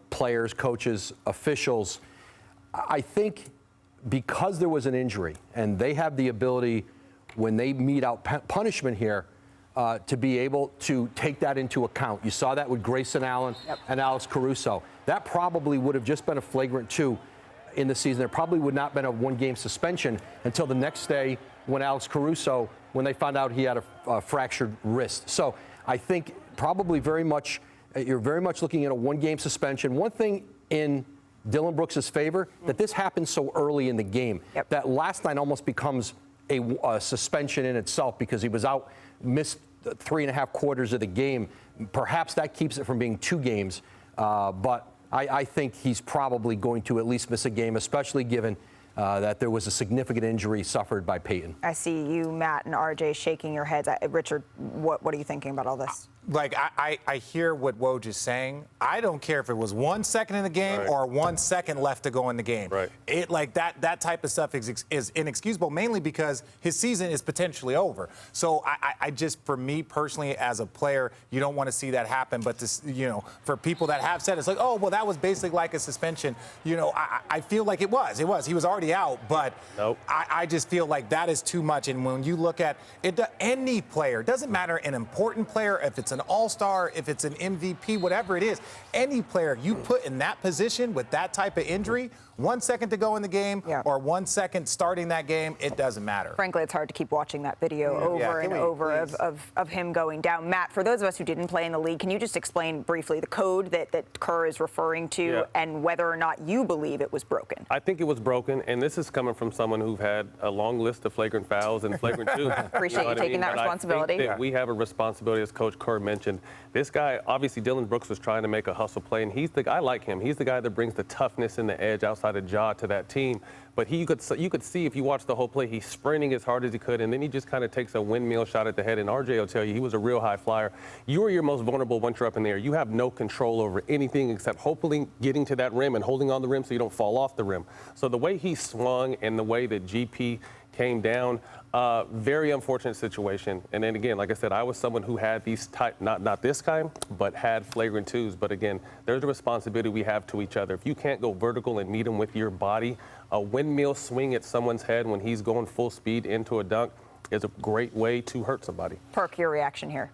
players, coaches, officials. I think because there was an injury, and they have the ability, when they mete out punishment here, to be able to take that into account. You saw that with Grayson Allen and Alex Caruso. That probably would have just been a flagrant 2 in the season. There probably would not have been a one-game suspension until the next day when Alex Caruso, when they found out he had a fractured wrist. So I think probably you're very much looking at a one-game suspension. One thing in Dillon Brooks' favor, that this happened so early in the game, that last night almost becomes a suspension in itself because he was out, missed 3.5 quarters of the game. Perhaps that keeps it from being 2 games, but I think he's probably going to at least miss a game, especially given that there was a significant injury suffered by Payton. I see you, Matt, and RJ shaking your heads. Richard, what are you thinking about all this? Like, I hear what Woj is saying. I don't care if it was 1 second in the game or 1 second left to go in the game. It, like, that type of stuff is inexcusable, mainly because his season is potentially over. So I just, for me personally, as a player, you don't want to see that happen. But this, for people that have said it's like, oh, well, that was basically like a suspension. I feel like it was. He was already out. But I just feel like that is too much. And when you look at it, any player, doesn't matter, an important player, if it's an all-star, if it's an MVP, whatever it is, any player you put in that position with that type of injury, 1 second to go in the game or 1 second starting that game, it doesn't matter. Frankly, it's hard to keep watching that video over and over of him going down. Matt, for those of us who didn't play in the league, can you just explain briefly the code that Kerr is referring to and whether or not you believe it was broken? I think it was broken, and this is coming from someone who's had a long list of flagrant fouls and flagrant 2. Appreciate you taking that responsibility. I think that we have a responsibility, as Coach Kerr mentioned. This guy, obviously, Dillon Brooks was trying to make a hustle play, and he's the guy, I like him. He's the guy that brings the toughness and the edge outside of jaw to that team. But you could see if you watch the whole play, he's sprinting as hard as he could, and then he just kind of takes a windmill shot at the head. And RJ will tell you, he was a real high flyer. You are your most vulnerable once you're up in the air. You have no control over anything except hopefully getting to that rim and holding on the rim so you don't fall off the rim. So the way he swung and the way that GP came down, very unfortunate situation. And then again, like I said, I was someone who had these type, not this kind, but had flagrant 2s. But again, there's a responsibility we have to each other. If you can't go vertical and meet him with your body, a windmill swing at someone's head when he's going full speed into a dunk is a great way to hurt somebody. Perk, your reaction here.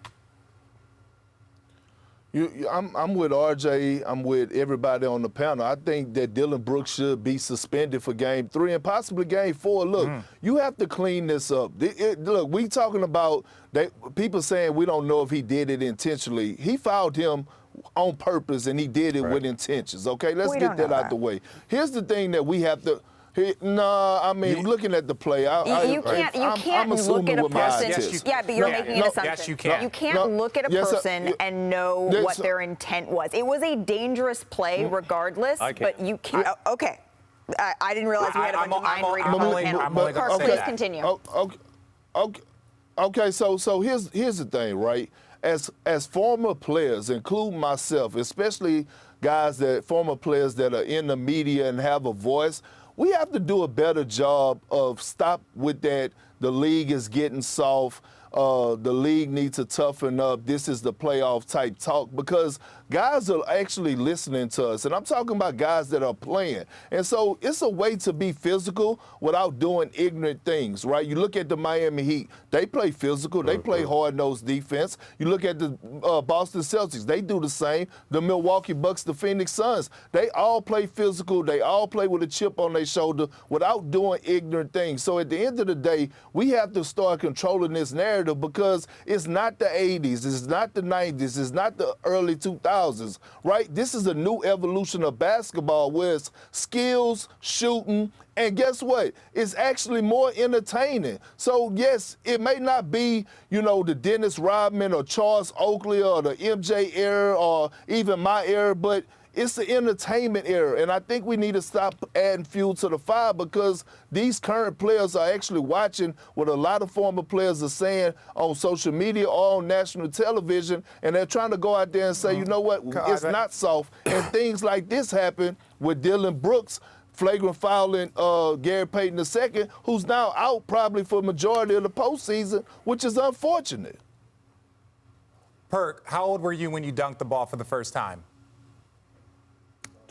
I'm with RJ. I'm with everybody on the panel. I think that Dillon Brooks should be suspended for Game 3 and possibly Game 4. Look, you have to clean this up. Look, we talking about people saying we don't know if he did it intentionally. He fouled him on purpose, and he did it with intentions. Okay, let's get that out the way. Here's the thing that we have to. Looking at the play, you can't look at a person. But you're making an assumption. Yes, you can. You can't look at a person and know what their intent was. It was a dangerous play, regardless. But you can't. Okay, I didn't realize we had a bunch of mind readers on the panel. Perk, please continue. Okay. So here's the thing, right? As former players, including myself, especially former players that are in the media and have a voice, we have to do a better job of stop with that. The league is getting soft. The league needs to toughen up. This is the playoff type talk because guys are actually listening to us. And I'm talking about guys that are playing. And so it's a way to be physical without doing ignorant things, right? You look at the Miami Heat. They play physical. They play hard-nosed defense. You look at the Boston Celtics. They do the same. The Milwaukee Bucks, the Phoenix Suns. They all play physical. They all play with a chip on their shoulder without doing ignorant things. So at the end of the day, we have to start controlling this narrative because it's not the 80s. It's not the 90s. It's not the early 2000s, right? This is a new evolution of basketball where it's skills, shooting, and guess what? It's actually more entertaining. So, yes, it may not be, the Dennis Rodman or Charles Oakley or the MJ era or even my era, but it's the entertainment era, and I think we need to stop adding fuel to the fire because these current players are actually watching what a lot of former players are saying on social media or on national television, and they're trying to go out there and say, you know what, it's not soft. And things like this happen with Dillon Brooks, flagrant fouling Gary Payton II, who's now out probably for the majority of the postseason, which is unfortunate. Perk, how old were you when you dunked the ball for the first time?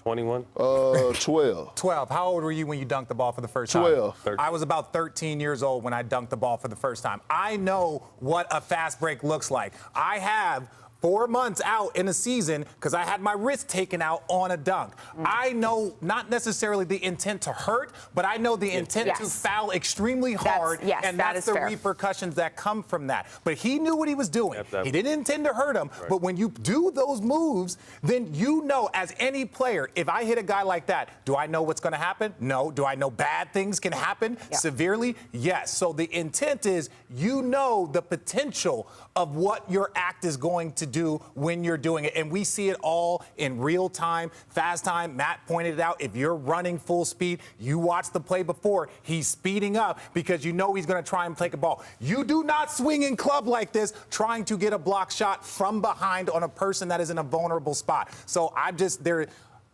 21? 12. 12. How old were you when you dunked the ball for the first time? 12. I was about 13 years old when I dunked the ball for the first time. I know what a fast break looks like. I have 4 months out in a season because I had my wrist taken out on a dunk. I know not necessarily the intent to hurt, but I know the intent to foul extremely hard, and that's the repercussions that come from that. But he knew what he was doing. He didn't intend to hurt him, but when you do those moves, then you know as any player, if I hit a guy like that, do I know what's going to happen? No. Do I know bad things can happen severely? Yes. So the intent is you know the potential of what your act is going to do when you're doing it. And we see it all in real time, fast time. Matt pointed it out. If you're running full speed, you watch the play before, he's speeding up because you know he's going to try and take a ball. You do not swing in club like this trying to get a block shot from behind on a person that is in a vulnerable spot. So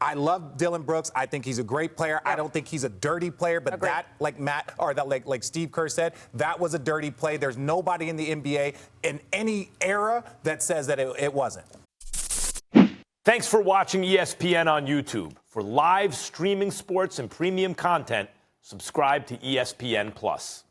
I love Dillon Brooks. I think he's a great player. I don't think he's a dirty player, but that, like Matt, or that, like Steve Kerr said, that was a dirty play. There's nobody in the NBA in any era that says that it wasn't. Thanks for watching ESPN on YouTube. For live streaming sports and premium content, subscribe to ESPN+.